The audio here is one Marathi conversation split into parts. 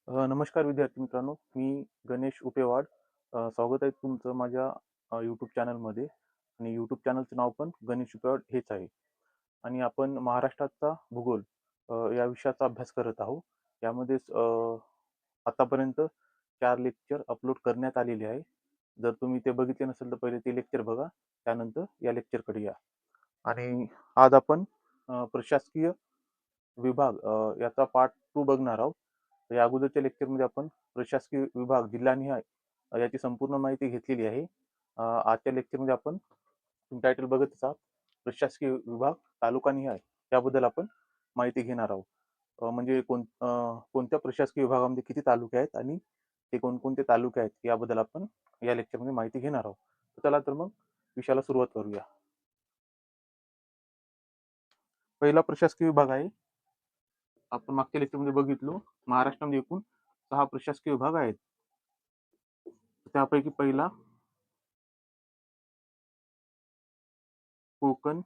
नमस्कार विद्यार्थी मित्रांनो, मी गणेश उपेवाड. स्वागत आहे तुमचं माझ्या यूट्यूब चॅनलमध्ये आणि यूट्यूब चॅनलचं नाव पण गणेश उपेवाड हेच आहे. आणि आपण महाराष्ट्राचा भूगोल या विषयाचा अभ्यास करत आहोत. यामध्ये आतापर्यंत 4 लेक्चर अपलोड करण्यात आलेले आहे. जर तुम्ही ते बघितले नसेल तर पहिले ते लेक्चर बघा, त्यानंतर या लेक्चरकडे या. आणि आज आपण प्रशासकीय विभाग याचा पार्ट 2 बघणार आहोत. तर या अगोदरच्या लेक्चरमध्ये आपण प्रशासकीय विभाग जिल्हानिहाय याची संपूर्ण माहिती घेतलेली आहे. आजच्या लेक्चरमध्ये आपण टायटल बघतच आहात. प्रशासकीय विभाग तालुकानिहाय याबद्दल आपण माहिती घेणार आहोत. म्हणजे कोणत्या प्रशासकीय विभागामध्ये किती तालुके आहेत आणि ते कोणकोणते तालुके आहेत याबद्दल आपण या लेक्चरमध्ये माहिती घेणार आहोत. चला तर मग विषयाला सुरुवात करूया. पहिला प्रशासकीय विभाग आहे. आपण मागच्या लेक्चरमध्ये बघितलो, महाराष्ट्रामध्ये एकूण 6 प्रशासकीय विभाग आहेत. त्यापैकी पहिला कोकण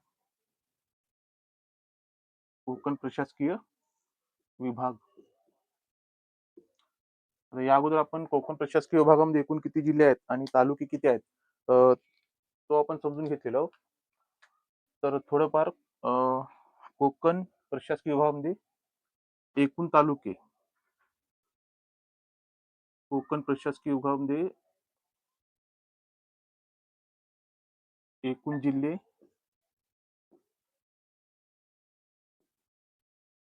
कोकण प्रशासकीय विभाग. आता या अगोदर आपण कोकण प्रशासकीय विभागामध्ये एकूण किती जिल्हे आहेत आणि तालुके किती आहेत तो आपण समजून घेतलेलो आहोत. तर थोडंफार कोकण प्रशासकीय विभागामध्ये एकूण तालुके, कोकण प्रशासकीय विभागामध्ये एकूण जिल्हे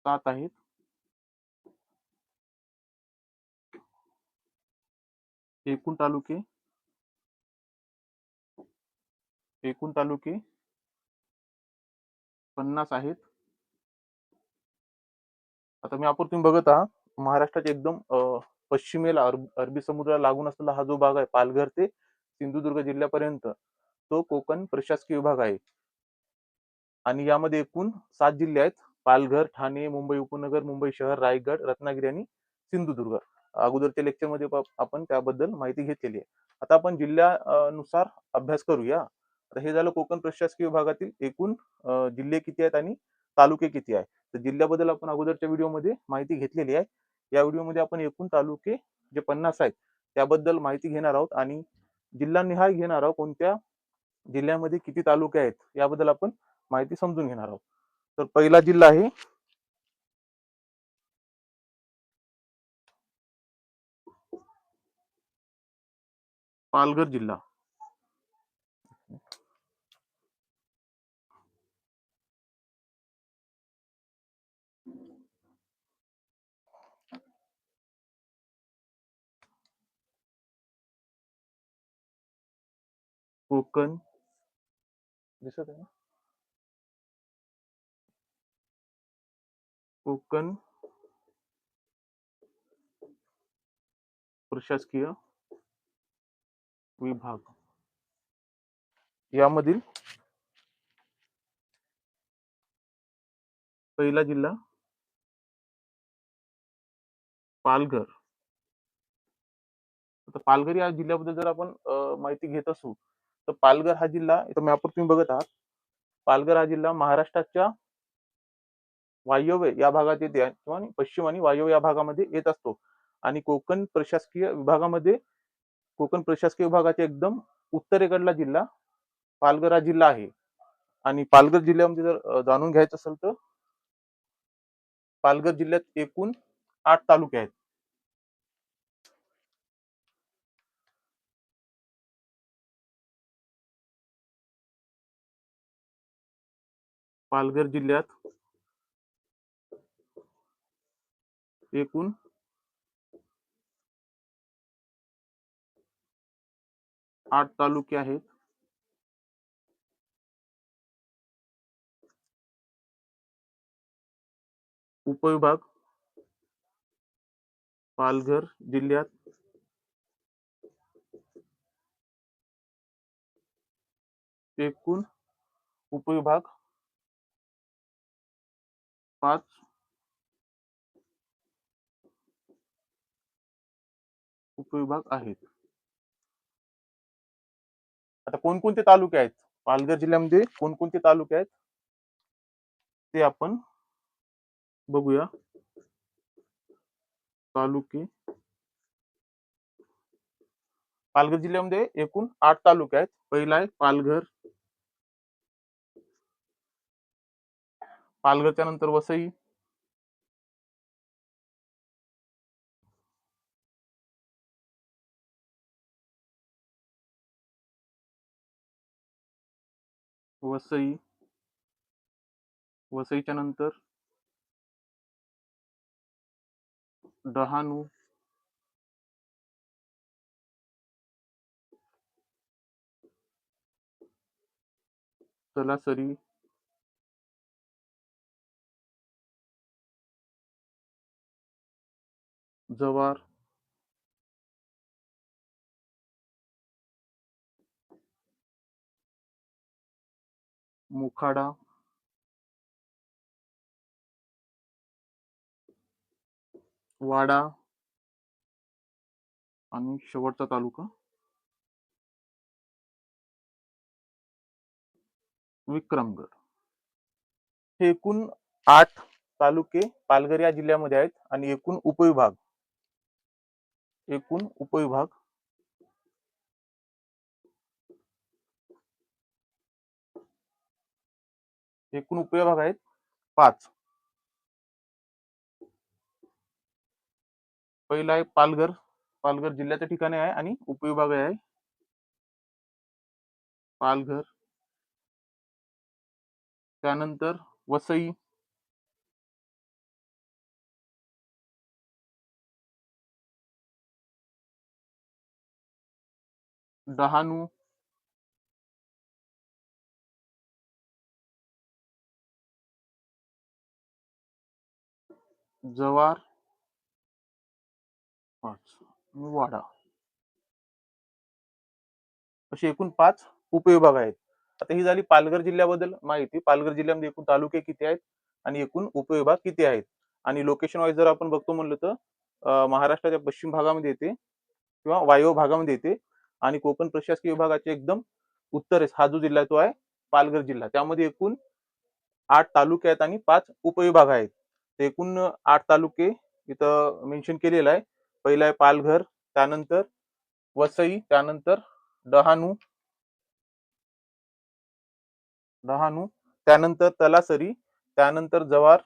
7 आहेत. एकूण तालुके 50 आहेत. आता मी आपण तुम्ही बघत आहात, महाराष्ट्राच्या एकदम पश्चिमेला अरबी समुद्राला लागून असलेला हा जो भाग आहे, पालघर ते सिंधुदुर्ग जिल्ह्यापर्यंत, तो कोकण प्रशासकीय विभाग आहे. आणि यामध्ये एकूण 7 जिल्हे आहेत: पालघर, ठाणे, मुंबई उपनगर, मुंबई शहर, रायगड, रत्नागिरी आणि सिंधुदुर्ग. अगोदरच्या लेक्चरमध्ये आपण त्याबद्दल माहिती घेतलेली आहे. आता आपण जिल्ह्यानुसार अभ्यास करूया. आता हे झालं कोकण प्रशासकीय विभागातील एकूण जिल्हे किती आहेत आणि तालुके किती आहेत. तर जिल्ह्याबद्दल आपण अगोदरच्या व्हिडिओमध्ये माहिती घेतलेली आहे. या व्हिडिओमध्ये आपण एकूण तालुके जे 50 आहेत त्याबद्दल माहिती घेणार आहोत आणि जिल्हानिहाय घेणार आहोत. कोणत्या जिल्ह्यामध्ये किती तालुके आहेत याबद्दल आपण माहिती समजून घेणार आहोत. तर पहिला जिल्हा आहे पालघर जिल्हा. कोकण दिसत आहे ना, कोकण प्रशासकीय विभाग यामधील पहिला जिल्हा पालघर. आता पालघर या जिल्ह्याबद्दल जर आपण माहिती घेत असू तर पालघर हा जिल्हा इथं मॅपवर तुम्ही बघत आहात. पालघर हा जिल्हा महाराष्ट्राच्या वायव्य या भागात येते किंवा पश्चिम आणि वायव्य या भागामध्ये येत असतो. आणि कोकण प्रशासकीय विभागाच्या एकदम उत्तरेकडला जिल्हा पालघर हा जिल्हा आहे. आणि पालघर जिल्ह्यामध्ये जर जाणून घ्यायचं असेल तर पालघर जिल्ह्यात एकूण 8 तालुके आहेत. पालघर जिल्ह्यात एकूण 8 तालुके आहेत. उपविभाग पालघर जिल्ह्यात एकूण उपविभाग 5 उपविभाग आहेत. आता कोणकोणते तालुके आहेत पालघर जिल्ह्यामध्ये, कोणकोणते तालुके आहेत ते आपण बघूया. तालुके पालघर जिल्ह्यामध्ये एकूण 8 तालुके आहेत. पहिला आहे पालघर. पालघरच्या नंतर वसई. वसई. वसईच्या नंतर डहाणू. तलासरी. जव्हार. मोखाडा. वाडा आणि शेवटचा तालुका विक्रमगड. हे एकूण 8 तालुके पालघर या जिल्ह्यामध्ये आहेत आणि एकूण उपविभाग आहेत 5. पहिला आहे पालघर. पालघर जिल्ह्याच्या ठिकाणी आहे आणि उपविभाग आहे पालघर. त्यानंतर वसई. डहाणू. जव्हार 5 वाडा. असे एकूण 5 उपविभाग आहेत. आता ही झाली पालघर जिल्ह्याबद्दल माहिती. पालघर जिल्ह्यामध्ये एकूण तालुके किती आहेत आणि एकूण उपविभाग किती आहेत आणि लोकेशन वाईज जर आपण बघतो म्हणलं तर महाराष्ट्राच्या पश्चिम भागामध्ये येते किंवा वायव्य भागामध्ये येते आणि कोकण प्रशासकीय विभागाचे एकदम उत्तरेस हा जो जिल्हा तो आहे पालघर जिल्हा. त्यामध्ये एकूण 8 तालुके आहेत आणि 5 उपविभाग आहेत. एकूण 8 तालुके इथं मेन्शन केलेलं आहे. पहिला आहे पालघर, त्यानंतर वसई, त्यानंतर डहाणू, त्यानंतर तलासरी, त्यानंतर जव्हार,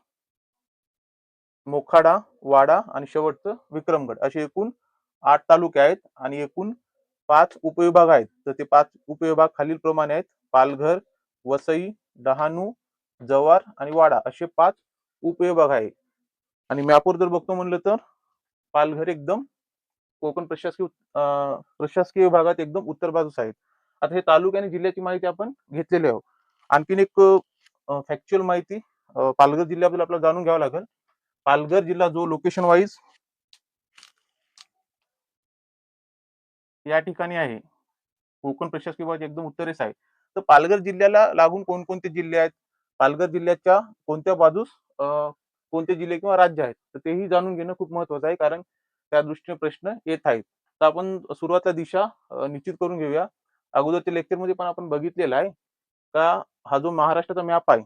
मोखाडा, वाडा आणि शेवटचं विक्रमगड. असे एकूण 8 तालुके आहेत आणि एकूण 5 उपविभाग आहेत. तर ते 5 उपविभाग खालील प्रमाणे आहेत. पालघर, वसई, डहाणू, जव्हार आणि वाडा असे 5 उपविभाग आहेत. आणि मॅपवर जर बघतो म्हणलं तर पालघर एकदम कोकण प्रशासकीय विभागात एकदम उत्तर बाजूस आहेत. आता हे तालुके आणि जिल्ह्याची माहिती आपण घेतलेली आहोत. आणखीन एक फॅक्च्युअल माहिती पालघर जिल्ह्याबद्दल आपल्याला जाणून घ्यावं लागेल. पालघर जिल्हा जो लोकेशन वाईज या ठिकाणी आहे, कोकण प्रशासकीय विभाग एकदम उत्तरेस आहे. तर पालघर जिल्ह्याला लागून कोणकोणते जिल्हे आहेत, पालघर जिल्ह्याच्या कोणत्या बाजूस कोणते जिल्हे किंवा राज्य आहेत, तर तेही जाणून घेणं खूप महत्वाचं आहे, कारण त्या दृष्टीने प्रश्न येत आहेत. तर आपण सुरुवातीला दिशा निश्चित करून घेऊया. अगोदरच्या लेक्चरमध्ये पण आपण बघितलेला आहे का हा जो महाराष्ट्राचा मॅप आहे,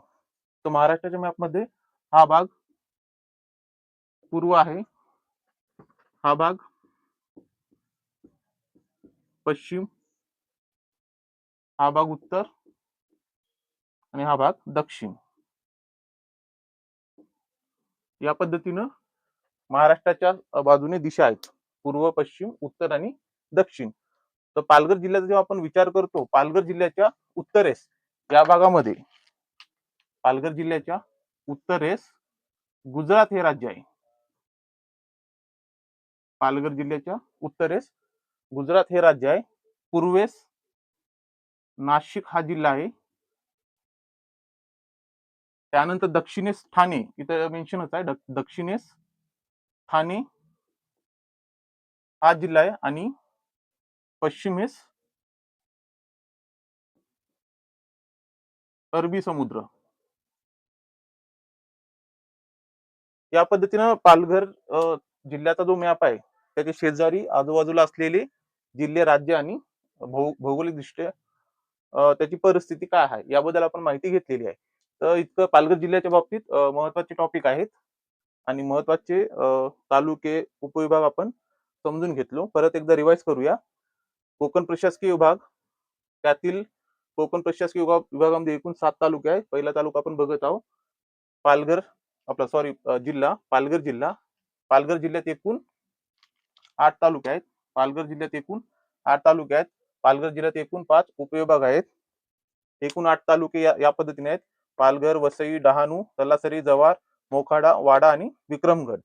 तो महाराष्ट्राच्या मॅपमध्ये हा भाग पूर्व आहे, हा भाग पश्चिम, हा भाग उत्तर आणि हा भाग दक्षिण. या पद्धतीनं महाराष्ट्राच्या बाजूने दिशा आहेत, पूर्व, पश्चिम, उत्तर आणि दक्षिण. तर पालघर जिल्ह्याचा जेव्हा आपण विचार करतो, पालघर जिल्ह्याच्या उत्तरेस या भागामध्ये पालघर जिल्ह्याच्या उत्तरेस गुजरात हे राज्य आहे. पालघर जिल्ह्याच्या उत्तरेस गुजरात हे राज्य आहे. पूर्वेस नाशिक हा जिल्हा आहे. त्यानंतर दक्षिणेस ठाणे, इथं मेन्शनच आहे, दक्षिणेस ठाणे हा जिल्हा आहे आणि पश्चिमेस अरबी समुद्र. या पद्धतीनं पालघर जिल्ह्याचा जो मॅप आहे त्याच्या शेजारी आजूबाजूला असलेले जिल्हे, राज्य आणि भौगोलिक दृष्ट्या त्याची परिस्थिती काय आहे याबद्दल आपण माहिती घेतलेली आहे. तर इतकं पालघर जिल्ह्याच्या बाबतीत महत्वाचे टॉपिक आहेत. आणि महत्वाचे तालुके उपविभाग आपण समजून घेतलो. परत एकदा रिवाइज करूया. कोकण प्रशासकीय विभाग, त्यातील कोकण प्रशासकीय विभागामध्ये एकूण 7 तालुके आहेत. पहिला तालुका आपण बघत आहोत पालघर, आपला सॉरी जिल्हा पालघर जिल्हा. पालघर जिल्ह्यात एकूण 8 तालुके आहेत. पालघर जिल्ह्यात एकूण 8 तालुके आहेत. पालघर जिल्ह्यात एकूण 5 उपविभाग आहेत. एकूण 8 तालुके या पद्धतीने आहेत: पालघर, वसई, डहाणू, तलासरी, जव्हार, मोखाडा, वाडा आणि विक्रमगड.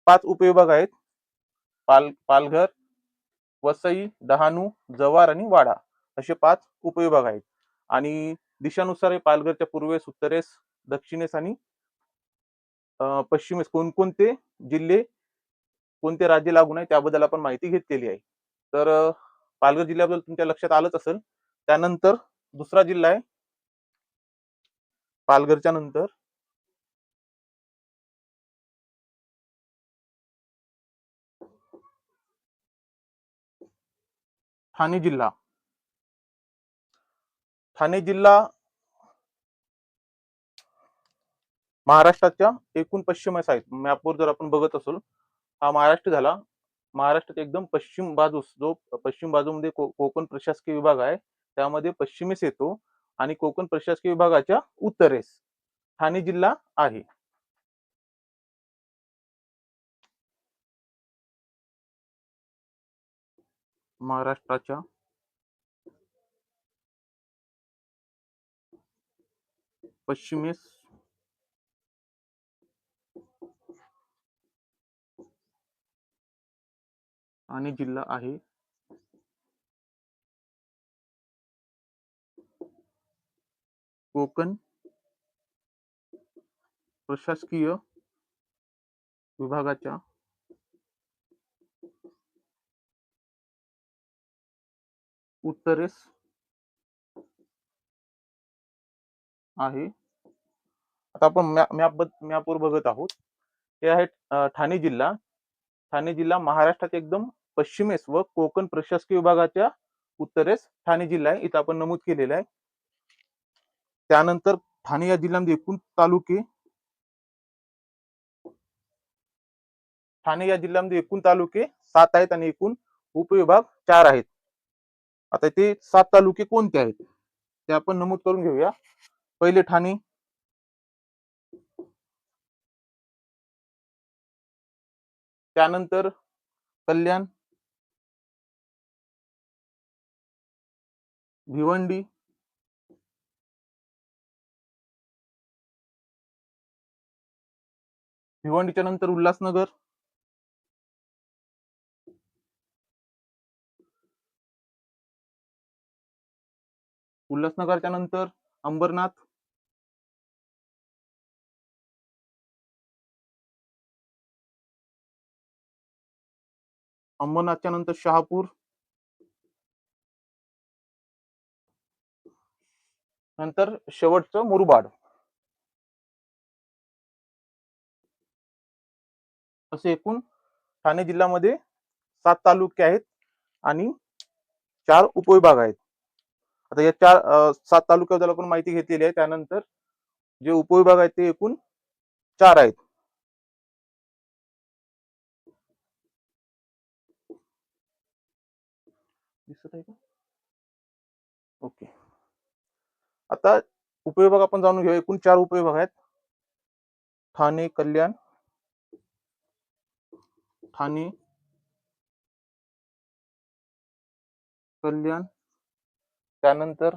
5 उपविभाग आहेत: पालघर, वसई, डहाणू, जव्हार आणि वाडा असे 5 उपविभाग आहेत. आणि दिशानुसार पालघरच्या पूर्वेस, उत्तरेस, दक्षिणेस आणि पश्चिमेस कोणकोणते जिल्हे, कोणते राज्य लागून आहे त्याबद्दल आपण माहिती घेतलेली आहे. तर पालघर जिल्ह्याबद्दल तुमच्या लक्षात आलंच असेल. त्यानंतर दुसरा जिल्हा आहे पालघरच्या नंतर ठाणे जिल्हा. ठाणे जिल्हा महाराष्ट्राच्या एकूण पश्चिमेस आहेत. मॅपवर जर आपण बघत असू, हा महाराष्ट्र झाला. महाराष्ट्रात एकदम पश्चिम बाजूस, जो पश्चिम बाजूमध्ये कोकण प्रशासकीय विभाग आहे, त्यामध्ये पश्चिमेस येतो आणि कोकण प्रशासकीय विभागाच्या उत्तरेस ठाणे जिल्हा आहे. महाराष्ट्राच्या पश्चिमेस ठाणे जिल्हा आहे. कोकण प्रशासकीय विभागाच्या उत्तरेस आहे. आता आपण मॅपवर बघत आहोत. हे आहे ठाणे जिल्हा. ठाणे जिल्हा महाराष्ट्रात एकदम पश्चिमेस व कोकण प्रशासकीय विभागाच्या उत्तरेस ठाणे जिल्हा आहे, इथं आपण नमूद केलेलं आहे. त्यानंतर ठाणे या जिल्ह्यामध्ये एकूण तालुके, ठाणे या जिल्ह्यामध्ये एकूण तालुके 7 आहेत आणि एकूण उपविभाग 4 आहेत. आता ते 7 तालुके कोणते आहेत ते आपण नमूद करून घेऊया. पहिले ठाणे, त्यानंतर कल्याण, भिवंडी, भिवंडीच्या नंतर उल्हासनगर, उल्हासनगरच्या नंतर अंबरनाथ, अंबरनाथच्या नंतर शहापूर, नंतर शेवटचं मुरबाड. असे एकूण ठाणे जिल्ह्यामध्ये 7 तालुके आहेत आणि 4 उपविभाग आहेत. आता या 7 तालुक्याबद्दल आपण माहिती घेतलेली आहे. त्यानंतर जे उपविभाग आहेत ते एकूण 4 आहेत. दिसत आहे का? ओके. आता उपविभाग आपण जाणून घेऊ. एकूण 4 उपविभाग आहेत: ठाणे, कल्याण, ठाणे, कल्याण, त्यानंतर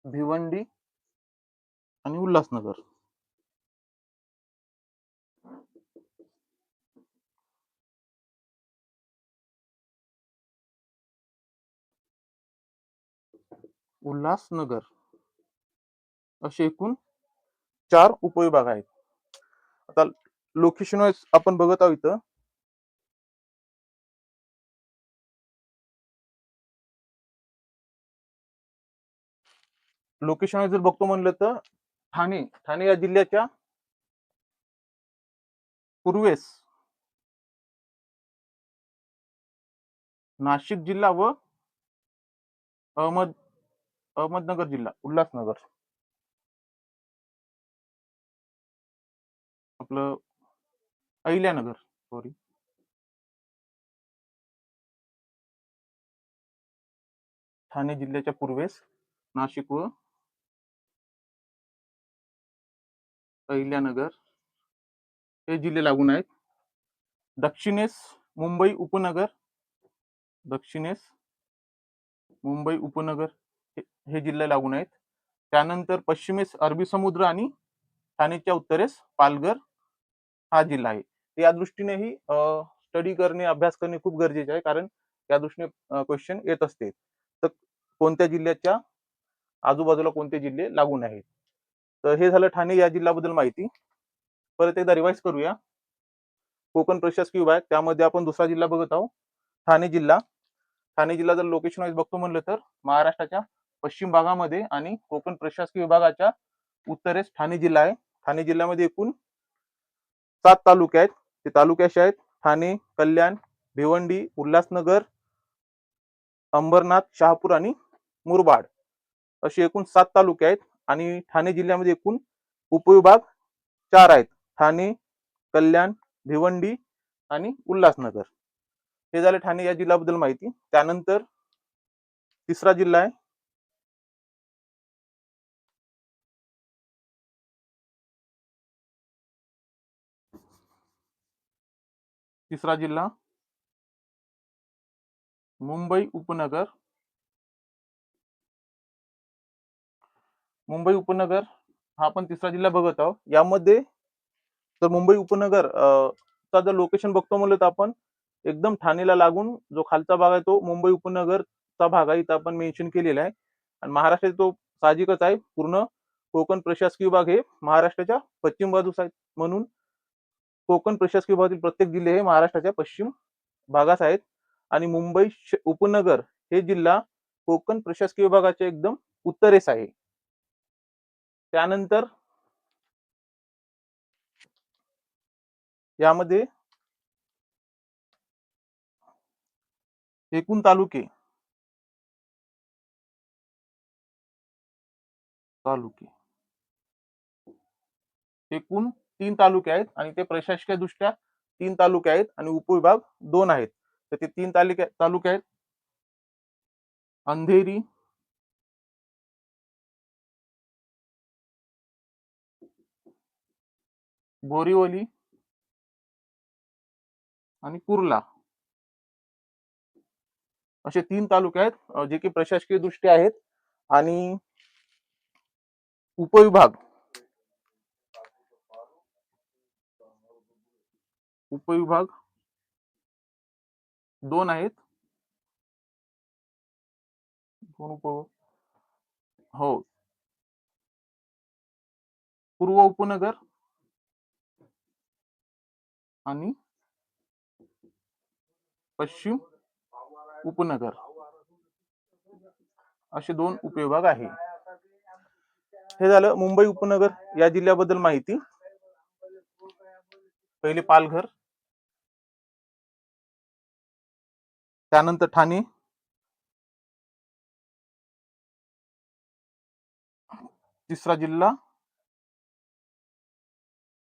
भिवंडी आणि उल्हासनगर. उल्हासनगर असे एकूण 4 उपविभाग आहेत. आता लोकेशन वाईज आपण बघत आहोत. इथं लोकेशन वाईज जर बघतो म्हणलं तर ठाणे या जिल्ह्याच्या पूर्वेस नाशिक जिल्हा व अहमदनगर जिल्हा, उल्हासनगर. आपलं अहिल्यानगर, सॉरी, ठाणे जिल्ह्याच्या पूर्वेस नाशिक व अहिल्यानगर हे जिल्हे लागून आहेत. दक्षिणेस मुंबई उपनगर, दक्षिणेस मुंबई उपनगर हे जिल्हे लागून आहेत. त्यानंतर पश्चिमेस अरबी समुद्र आणि ठाणेच्या उत्तरेस पालघर हा जिल्हा आहे. या दृष्टीनेही स्टडी करणे, अभ्यास करणे खूप गरजेचे आहे, कारण या दृष्टीने क्वेश्चन येत असते. तर कोणत्या जिल्ह्याच्या आजूबाजूला कोणते जिल्हे लागून आहेत. तर हे झालं ठाणे या जिल्ह्याबद्दल माहिती. परत एकदा रिवाइज करूया. कोकण प्रशासकीय विभाग, त्यामध्ये आपण दुसरा जिल्हा बघत आहोत, ठाणे जिल्हा. ठाणे जिल्हा जर लोकेशन वाईज बघतो म्हणलं तर महाराष्ट्राच्या पश्चिम भागामध्ये आणि कोकण प्रशासकीय विभागाच्या उत्तरेस ठाणे जिल्हा आहे. ठाणे जिल्ह्यामध्ये एकूण 7 तालुके आहेत. ते तालुके असे आहेत: ठाणे, कल्याण, भिवंडी, उल्हासनगर, अंबरनाथ, शहापूर आणि मुरबाड असे एकूण 7 तालुके आहेत. आणि ठाणे जिल्ह्यामध्ये एकूण उपविभाग 4 आहेत: ठाणे, कल्याण, भिवंडी आणि उल्हासनगर. हे झाले ठाणे या जिल्ह्याबद्दल माहिती. त्यानंतर तिसरा जिल्हा आहे तिसरा जिल्हा मुंबई उपनगर. मुंबई उपनगर हा आपण तिसरा जिल्हा बघत आहोत. यामध्ये तर मुंबई उपनगर चा जर लोकेशन बघतो म्हणलं तर आपण एकदम ठाणेला लागून जो खालचा भाग आहे तो मुंबई उपनगरचा भाग आहे, इथं आपण मेन्शन केलेला आहे. आणि महाराष्ट्रात तो साहजिकच आहे, पूर्ण कोकण प्रशासकीय विभाग हे महाराष्ट्राच्या पश्चिम बाजूस आहेत, म्हणून कोकण प्रशासकीय विभागातील प्रत्येक जिल्हे हे महाराष्ट्राच्या पश्चिम भागास आहेत. आणि मुंबई उपनगर हे जिल्हा कोकण प्रशासकीय विभागाच्या एकदम उत्तरेस आहे. त्यानंतर यामध्ये एकूण तालुके एकूण 3 तालुके आहेत आणि ते प्रशासकीय दृष्ट्या 3 तालुके आहेत आणि उपविभाग 2 आहेत. तर ते 3 तालुके आहेत: अंधेरी, बोरिवली आणि कुर्ला असे 3 तालुके आहेत जे की प्रशासकीय दृष्ट्या आहेत. आणि उपविभाग उपविभाग 2 आहेत. हो, पूर्व उपनगर आणि पश्चिम उपनगर असे 2 उपविभाग आहे. हे झालं मुंबई उपनगर या जिल्ह्याबद्दल माहिती. पहिले पालघर, त्यानंतर ठाणे, तिसरा जिल्हा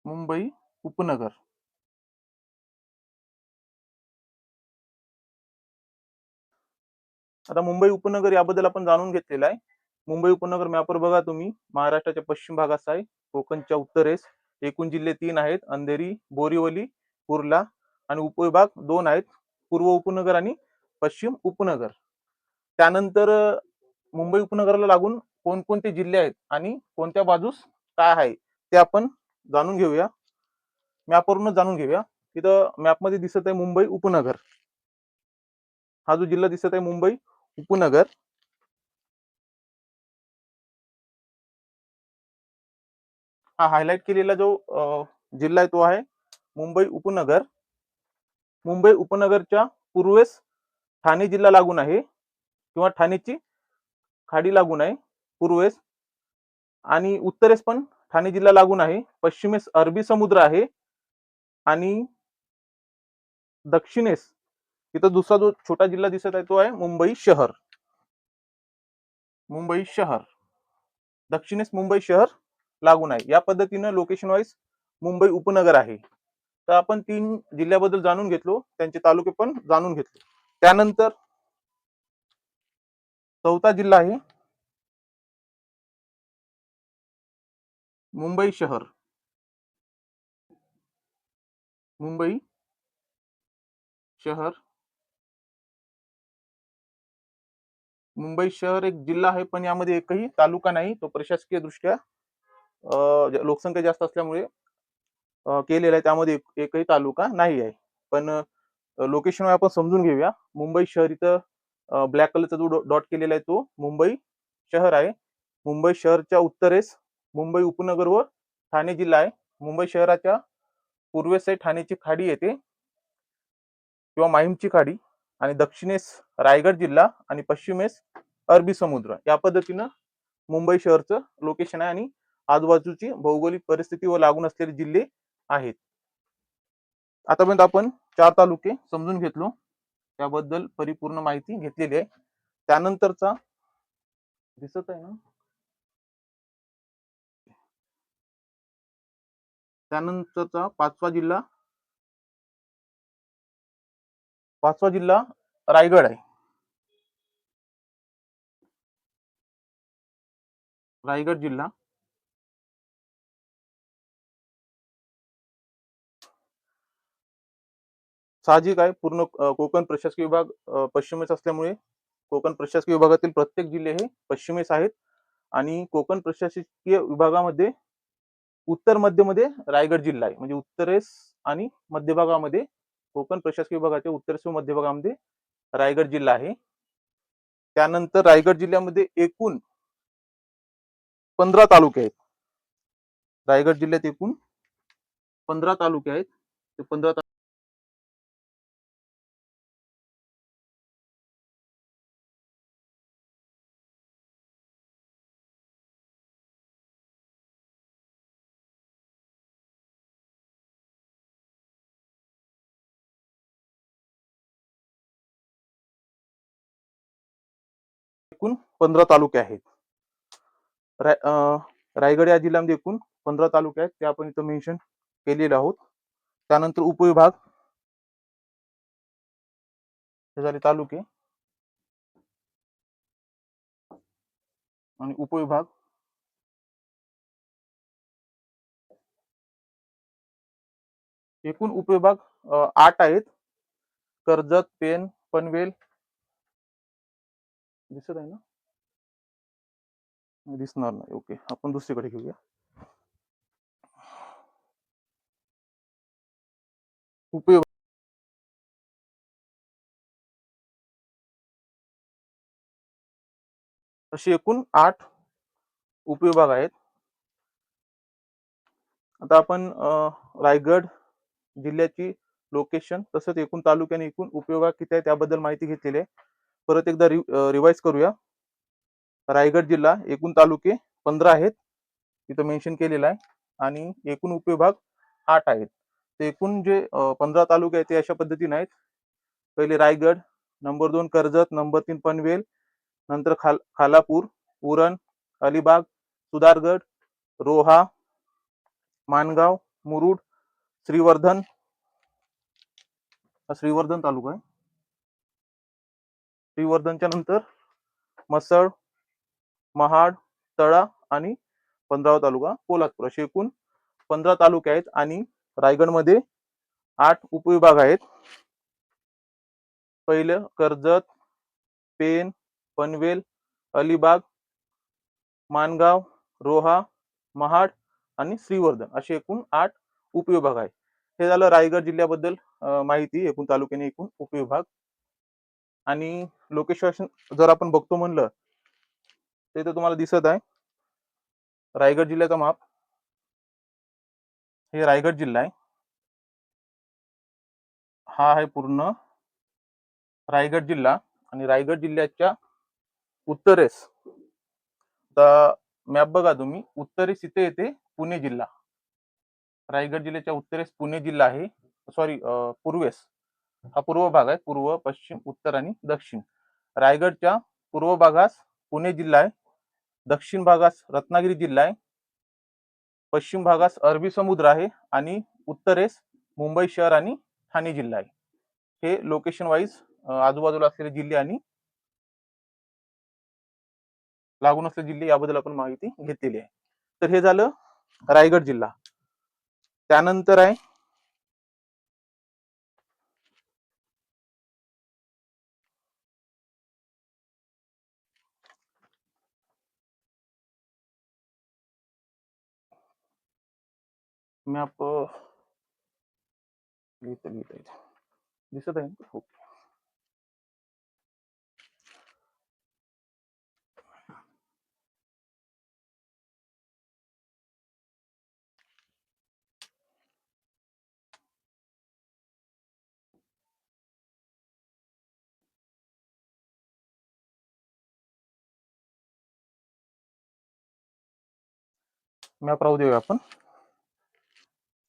मुंबई उपनगर. आता मुंबई उपनगर याबद्दल आपण जाणून घेतलेलं आहे. मुंबई उपनगर मॅपवर बघा तुम्ही, महाराष्ट्राच्या पश्चिम भागात आहे, कोकणच्या उत्तरेस. एकूण जिल्हे 3 आहेत: अंधेरी, बोरिवली, कुर्ला. आणि उपविभाग 2 आहेत: पूर्व उपनगर आणि पश्चिम उपनगर. त्यानंतर मुंबई उपनगराला लागून कोणकोणते जिल्हे आहेत आणि कोणत्या बाजूस काय आहे ते आपण जाणून घेऊया. मॅपवरूनच जाणून घेऊया. तिथं मॅपमध्ये दिसत आहे मुंबई उपनगर. हा जो जिल्हा दिसत आहे मुंबई उपनगर, हा हायलाइट केलेला जो जिल्हा आहे तो आहे मुंबई उपनगर. मुंबई उपनगरच्या पूर्वेस ठाणे जिल्हा लागून आहे, किंवा ठाणेची खाडी लागून आहे पूर्वेस. आणि उत्तरेस पण ठाणे जिल्हा लागून आहे. पश्चिमेस अरबी समुद्र आहे. आणि दक्षिणेस इथं दुसरा जो छोटा जिल्हा दिसत आहे तो आहे मुंबई शहर. मुंबई शहर दक्षिणेस मुंबई शहर लागून आहे. या पद्धतीने लोकेशन वाईज मुंबई उपनगर आहे. तर आपण 3 जिल्ह्याबद्दल जाणून घेतलो, त्यांचे तालुके पण जाणून घेतले. त्यानंतर चौथा जिल्हा आहे मुंबई शहर. मुंबई शहर. मुंबई शहर एक जिल्हा आहे, पण यामध्ये एकही तालुका नाही. तो प्रशासकीय दृष्ट्या लोकसंख्या जास्त असल्यामुळे केलेला आहे. त्यामध्ये एकही तालुका नाही आहे. पण लोकेशन आपण समजून घेऊया. मुंबई शहर इथं ब्लॅक कलरचा जो डॉट केलेला आहे तो मुंबई शहर आहे. मुंबई शहरच्या उत्तरेस मुंबई उपनगर व ठाणे जिल्हा आहे. मुंबई शहराच्या पूर्वेस ठाण्याची खाडी येते किंवा माहीमची खाडी, आणि दक्षिणेस रायगड जिल्हा आणि पश्चिमेस अरबी समुद्र. या पद्धतीनं मुंबई शहरचं लोकेशन आहे आणि आजूबाजूची भौगोलिक परिस्थिती व लागून असलेले जिल्हे आहेत. आतापर्यंत आपण 4 तालुके समजून घेतलो, त्याबद्दल परिपूर्ण माहिती घेतलेली आहे. त्यानंतरचा दिसत आहे ना, त्यानंतरचा पाचवा जिल्हा रायगड आहे. रायगड जिल्हा साहजिक आहे, पूर्ण कोकण प्रशासकीय विभाग पश्चिमेस असल्यामुळे कोकण प्रशासकीय विभागातील प्रत्येक जिल्हे हे पश्चिमेस आहेत. आणि कोकण प्रशासकीय विभागामध्ये उत्तर मध्यमध्ये रायगड जिल्हा आहे. म्हणजे उत्तरेस आणि मध्य भागामध्ये कोकण प्रशासकीय विभागाच्या उत्तरेस व मध्य भागामध्ये रायगड जिल्हा आहे. त्यानंतर रायगड जिल्ह्यामध्ये एकूण 15 तालुके आहेत. रायगड जिल्ह्यात एकूण 15 तालुके आहेत. ते 15 एकूण 15 तालुके आहेत. रायगड या जिल्ह्यामध्ये एकूण 15 तालुके आहेत, ते आपण इथं मेन्शन केलेले आहोत. त्यानंतर उपविभाग, हे झाले तालुके आणि उपविभाग. एकूण उपविभाग 8 आहेत. कर्जत, पेन, पनवेल दिसत आहे ना, दिसणार नाही. ओके, आपण दुसरीकडे घेऊया. उपविभाग अशी एकूण 8 उपविभाग आहेत. आता आपण रायगड जिल्ह्याची लोकेशन तसंच एकूण तालुक्याने एकूण उपविभाग किती आहे त्याबद्दल माहिती घेतलेली आहे. परत एकदा रिवाइज करूया. रायगड जिल्हा एकूण तालुके 15 आहेत, इथं मेन्शन केलेलं आहे, आणि एकूण उपविभाग 8 आहेत. ते एकूण जे 15 तालुके आहेत ते अशा पद्धतीने आहेत. पहिले रायगड, नंबर 2 कर्जत, नंबर 3 पनवेल, नंतर खालापूर, उरण, अलिबाग, सुधारगड, रोहा, मानगाव, मुरुड, श्रीवर्धन, श्रीवर्धन तालुका आहे. श्रीवर्धनच्या नंतर मसळ, महाड, तळा आणि 15वा तालुका पोलादपूर. असे एकूण 15 तालुके आहेत आणि रायगडमध्ये 8 उपविभाग आहेत. पहिलं कर्जत, पेन, पनवेल, अलिबाग, मानगाव, रोहा, महाड आणि श्रीवर्धन असे एकूण 8 उपविभाग आहेत. हे झालं रायगड जिल्ह्याबद्दल माहिती, एकूण तालुक्याने एकूण उपविभाग. आणि लोकेशन जर आपण बघतो म्हणलं ते तर तुम्हाला दिसत आहे रायगड जिल्ह्याचा माप. हे रायगड जिल्हा आहे. हा आहे पूर्ण रायगड जिल्हा. आणि रायगड जिल्ह्याच्या उत्तरेस, तर मॅप बघा तुम्ही, उत्तरेस इथे येते पुणे जिल्हा. रायगड जिल्ह्याच्या उत्तरेस पुणे जिल्हा आहे. सॉरी, पूर्वेस हा पूर्व भाग आहे. पूर्व, पश्चिम, उत्तर आणि दक्षिण. रायगडच्या पूर्व भागास पुणे जिल्हा आहे, दक्षिण भागास रत्नागिरी जिल्हा आहे, पश्चिम भागास अरबी समुद्र आहे आणि उत्तरेस मुंबई शहर आणि ठाणे जिल्हा आहे. हे लोकेशन वाईज आजूबाजूला असलेले जिल्हे आणि लागून असलेले जिल्हे याबद्दल आपण माहिती घेतलेली आहे. तर हे झालं रायगड जिल्हा. त्यानंतर आहे मॅप. दिसत आहे ना? हो. मॅप राहू देऊया आपण.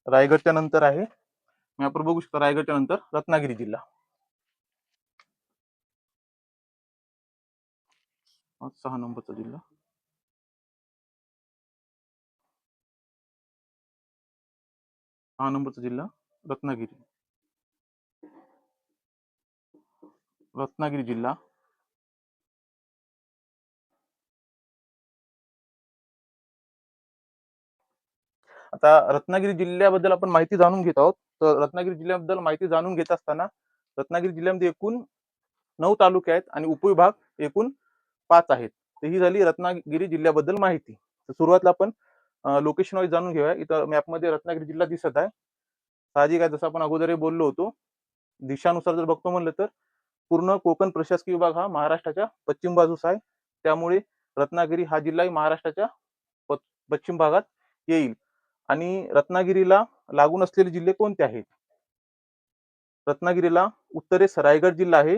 रायगडच्या नंतर आहे, मॅपवर बघू शकता, रायगडच्या नंतर रत्नागिरी जिल्हा. 6 नंबरचा जिल्हा. नंबरचा जिल्हा रत्नागिरी. रत्नागिरी जिल्हा. आता रत्नागिरी जिल्ह्याबद्दल आपण माहिती जाणून घेत आहोत. तर रत्नागिरी जिल्ह्याबद्दल माहिती जाणून घेत असताना रत्नागिरी जिल्ह्यामध्ये एकूण 9 तालुके आहेत आणि उपविभाग एकूण 5 आहेत. तर ही झाली रत्नागिरी जिल्ह्याबद्दल माहिती. तर सुरुवातीला आपण लोकेशन वाईज जाणून घेऊया. इथं मॅपमध्ये रत्नागिरी जिल्हा दिसत आहे. साहजिक आहे, जसं आपण अगोदरही बोललो होतो, दिशानुसार जर बघतो म्हणलं तर पूर्ण कोकण प्रशासकीय विभाग हा महाराष्ट्राच्या पश्चिम बाजूस आहे. त्यामुळे रत्नागिरी हा जिल्हाही महाराष्ट्राच्या पश्चिम भागात येईल. आणि रत्नागिरीला लागून असलेले जिल्हे कोणते आहेत? रत्नागिरीला उत्तरेस रायगड जिल्हा आहे,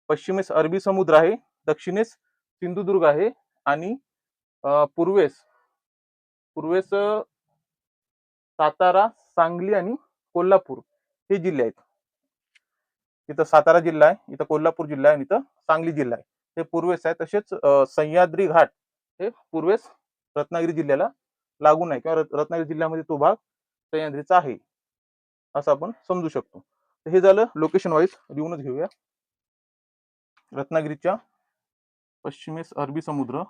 पश्चिमेस अरबी समुद्र आहे, दक्षिणेस सिंधुदुर्ग आहे आणि पूर्वेस पूर्वेस सातारा, सांगली आणि कोल्हापूर हे जिल्हे आहेत. इथं सातारा जिल्हा आहे, इथं कोल्हापूर जिल्हा आहे आणि इथं सांगली जिल्हा आहे. हे पूर्वेस आहे. तसेच सह्याद्री घाट हे पूर्वेस रत्नागिरी जिल्ह्याला लागून आहे, किंवा रत्नागिरी जिल्ह्यामध्ये तो भाग सह्याद्रीचा आहे असं आपण समजू शकतो. तर हे झालं लोकेशन वाईज, लिहूनच घेऊया. रत्नागिरीच्या पश्चिमेस अरबी समुद्र,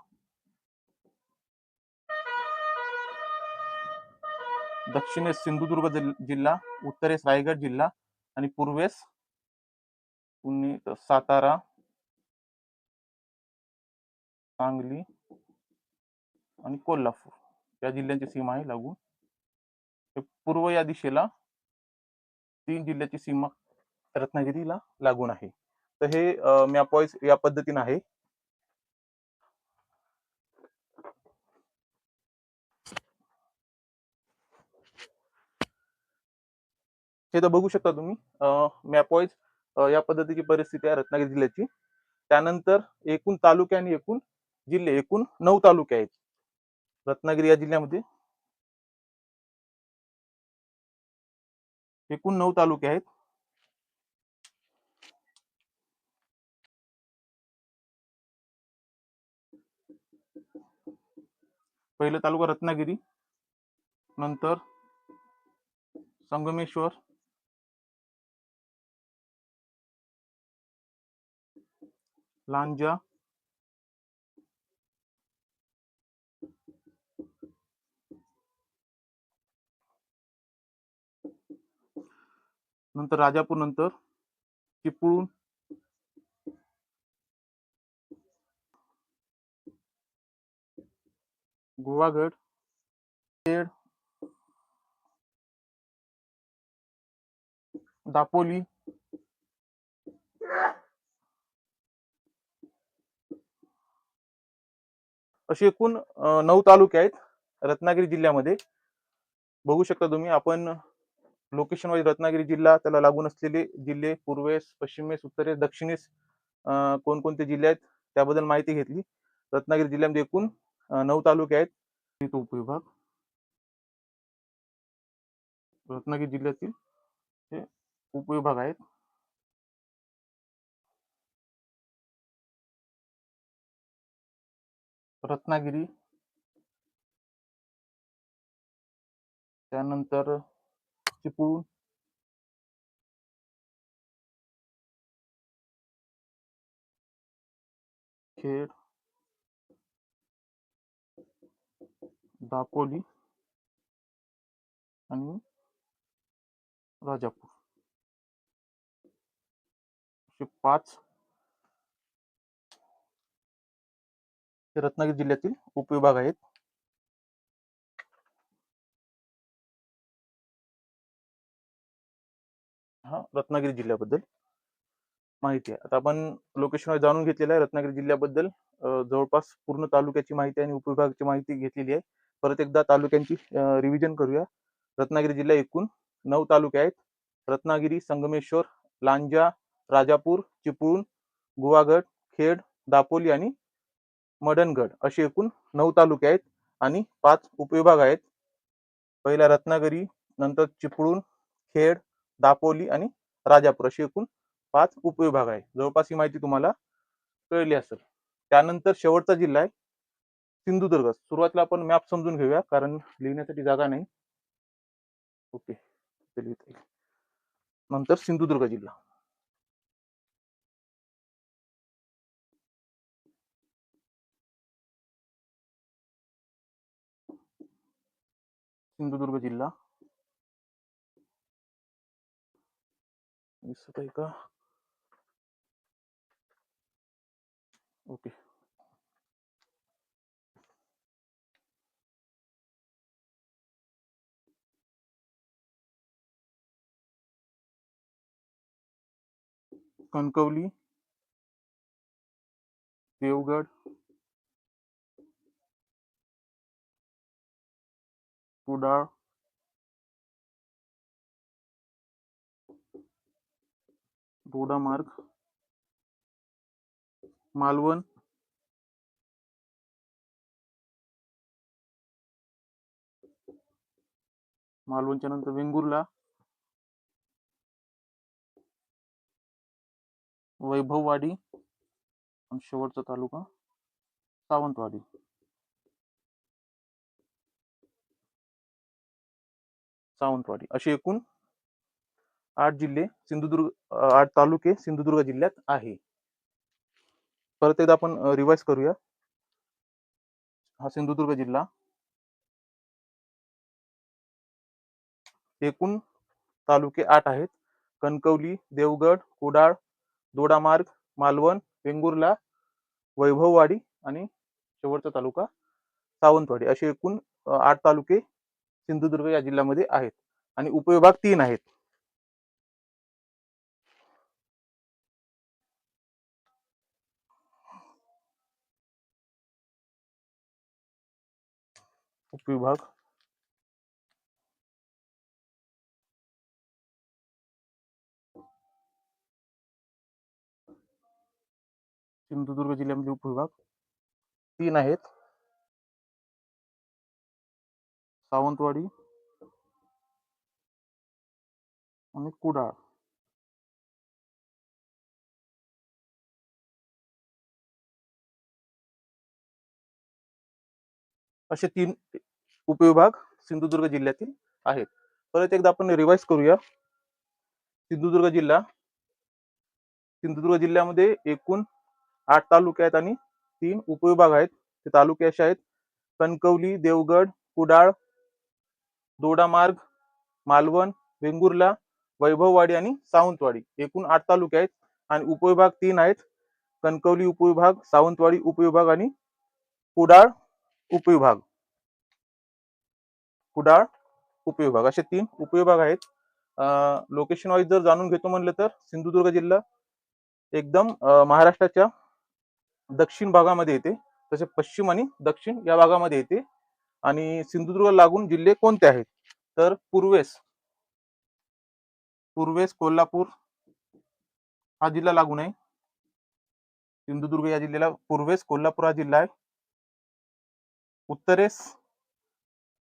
दक्षिणेस सिंधुदुर्ग जिल्हा, उत्तरेस रायगड जिल्हा आणि पूर्वेस पुणे, सातारा, सांगली आणि कोल्हापूर या जिल्ह्यांची सीमा आहे लागून. पूर्व या दिशेला 3 जिल्ह्याची सीमा रत्नागिरीला लागून आहे. तर हे मॅप वाईज या पद्धतीने आहे. हे तर बघू शकता तुम्ही मॅप वाईज या पद्धतीची परिस्थिती आहे रत्नागिरी जिल्ह्याची. त्यानंतर एकूण तालुके आणि एकूण जिल्हे, एकूण 9 तालुके आहेत रत्नागिरी या जिल्ह्यामध्ये. एकूण 9 तालुके आहेत. पहिलं तालुका रत्नागिरी, नंतर संगमेश्वर, लांजा, नंतर राजापूर, नंतर चिपळूण, गुहागड, खेड, दापोली, असे एकूण 9 तालुके आहेत रत्नागिरी जिल्ह्यामध्ये. बघू शकता तुम्ही, आपण लोकेशन वाईज रत्नागिरी जिल्हा, त्याला लागून असलेले जिल्हे पूर्वेस, पश्चिमेस, उत्तरेस, दक्षिणेस कोणकोणते जिल्हे आहेत त्याबद्दल माहिती घेतली. रत्नागिरी जिल्ह्यामध्ये एकूण 9 तालुके आहेत. उपविभाग रत्नागिरी जिल्ह्यातील हे उपविभाग आहेत. रत्नागिरी, त्यानंतर चिपळूण, खेड, दापोली आणि राजापूर असे 5 हे रत्नागिरी जिल्ह्यातील उपविभाग आहेत. हा रत्नागिरी जिल्ह्याबद्दल माहिती आहे. आता आपण लोकेशन जाणून घेतलेलं आहे रत्नागिरी जिल्ह्याबद्दल. जवळपास पूर्ण तालुक्याची माहिती आणि उपविभागाची माहिती घेतलेली आहे. परत एकदा तालुक्यांची रिव्हिजन करूया. रत्नागिरी जिल्हा एकूण 9 तालुके आहेत. रत्नागिरी, संगमेश्वर, लांजा, राजापूर, चिपळूण, गुहागड, खेड, दापोली आणि मडणगड असे एकूण 9 तालुके आहेत आणि 5 उपविभाग आहेत. पहिला रत्नागिरी, नंतर चिपळूण, खेड, दापोली आणि राजापूर असे एकूण 5 उपविभाग आहे. जवळपास ही माहिती तुम्हाला कळली असेल. त्यानंतर शेवटचा जिल्हा आहे सिंधुदुर्ग. सुरुवातीला आपण मॅप समजून घेऊया कारण लिहिण्यासाठी जागा नाही. ओके, नंतर सिंधुदुर्ग जिल्हा. सिंधुदुर्ग जिल्हा दिसत आहे का? ओके. कणकवली, देवगड, कुडाळ, दोडामार्ग, मालवण, मालवणच्या नंतर वेंगुर्ला, वैभववाडी आणि शेवटचा तालुका सावंतवाडी. असे एकूण 8 जिल्हे 8 तालुके सिंधुदुर्ग जिल्ह्यात आहे. परत एकदा आपण रिवाइज करूया. हा सिंधुदुर्ग जिल्हा एकूण तालुके 8 आहेत. कणकवली, देवगड, कुडाळ, दोडामार्ग, मालवण, वेंगुर्ला, वैभववाडी आणि शेवटचा तालुका सावंतवाडी असे एकूण 8 तालुके सिंधुदुर्ग या जिल्ह्यामध्ये आहेत आणि उपविभाग 3 आहेत. उपविभाग सिंधुदुर्ग जिल्ह्यामध्ये उपविभाग 3 आहेत. सावंतवाडी आणि कुडाळ. असे 3 उपविभाग सिंधुदुर्ग जिल्ह्यातील आहेत. परत एकदा आपण रिवाइज करूया. सिंधुदुर्ग जिल्ह्यामध्ये एकूण 8 तालुके आहेत आणि 3 उपविभाग आहेत. ते तालुके असे आहेत कणकवली, देवगड, कुडाळ, दोडामार्ग, मालवण, वेंगुर्ला, वैभववाडी आणि सावंतवाडी. एकूण 8 तालुके आहेत आणि उपविभाग 3 आहेत. कणकवली उपविभाग, सावंतवाडी उपविभाग आणि कुडाळ उपविभाग असे 3 उपविभाग आहेत. लोकेशन वाईज जर जाणून घेतो म्हणलं तर सिंधुदुर्ग जिल्हा एकदम महाराष्ट्राच्या दक्षिण भागामध्ये येते. तसे पश्चिम आणि दक्षिण या भागामध्ये येते. आणि सिंधुदुर्ग लागून जिल्हे कोणते आहेत तर पूर्वेस कोल्हापूर हा जिल्हा लागून आहे. सिंधुदुर्ग या जिल्ह्याला पूर्वेस कोल्हापूर हा जिल्हा आहे. उत्तरेस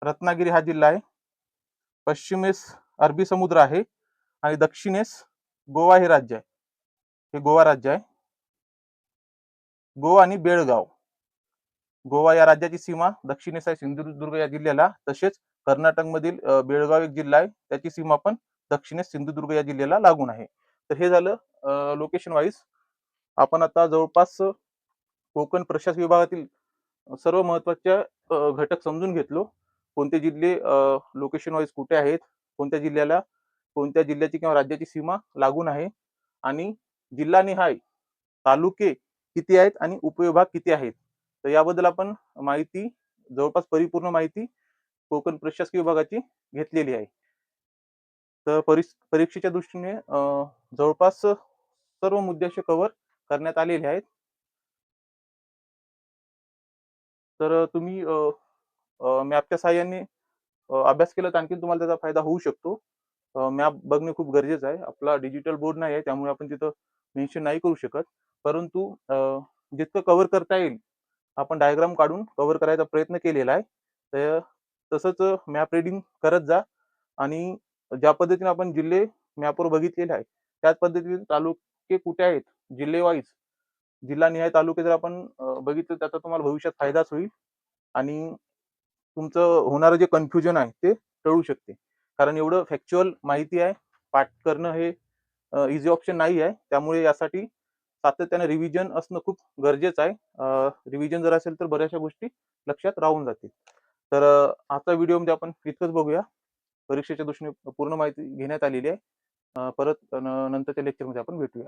रत्नागिरी हा जिल्हा आहे. पश्चिमेस अरबी समुद्र आहे आणि दक्षिणेस गोवा हे राज्य आहे. हे गोवा राज्य आहे. गोवा आणि बेळगाव. गोवा या राज्याची सीमा दक्षिणेस आहे सिंधुदुर्ग या जिल्ह्याला. तसेच कर्नाटकमधील बेळगाव एक जिल्हा आहे, त्याची सीमा पण दक्षिणेस सिंधुदुर्ग या जिल्ह्याला लागून आहे. तर हे झालं लोकेशन वाईज. आपण आता जवळपास कोकण प्रशासकीय विभागातील सर्व महत्त्वाच्या घटक समजून घेतलो. कोणते जिल्हे लोकेशन वाईज कुठे आहेत, कोणत्या जिल्ह्याला कोणत्या जिल्ह्याची किंवा राज्याची सीमा लागून आहे आणि जिल्हानिहाय तालुके किती आहेत आणि उपविभाग किती आहेत. तर याबद्दल आपण माहिती जवळपास परिपूर्ण माहिती कोकण प्रशासकीय विभागाची घेतलेली आहे. तर परीक्षेच्या दृष्टीने जवळपास सर्व मुद्दे असे कव्हर करण्यात आलेले आहेत. तर तुम्ही मॅपच्या साहाय्याने अभ्यास केला तर आणखीन तुम्हाला त्याचा फायदा होऊ शकतो. मॅप बघणे खूप गरजेचं आहे. आपला डिजिटल बोर्ड नाही आहे, त्यामुळे आपण तिथं मेन्शन नाही करू शकत. परंतु जितकं कव्हर करता येईल, आपण डायग्राम काढून कव्हर करायचा प्रयत्न केलेला आहे. तर तसंच मॅप रीडिंग करत जा आणि ज्या पद्धतीने आपण जिल्हे मॅपवर बघितलेले आहे, त्याच पद्धतीने तालुके कुठे आहेत, जिल्हे वाईज जिल्हानिहाय तालुके जर आपण बघितले, त्याचा तुम्हाला भविष्यात फायदाच होईल आणि तुमचं होणारं जे कन्फ्युजन आहे ते टळू शकते. कारण एवढं फॅक्च्युअल माहिती आहे, पाठ करणं हे ईझी ऑप्शन नाही आहे. त्यामुळे यासाठी सातत्याने रिव्हिजन असणं खूप गरजेचं आहे. रिव्हिजन जर असेल तर बऱ्याचशा गोष्टी लक्षात राहून जातील. तर आजच्या व्हिडिओमध्ये आपण इतकंच बघूया. परीक्षेच्या दृष्टीने पूर्ण माहिती घेण्यात आलेली आहे. परत नंतरच्या लेक्चरमध्ये आपण भेटूया.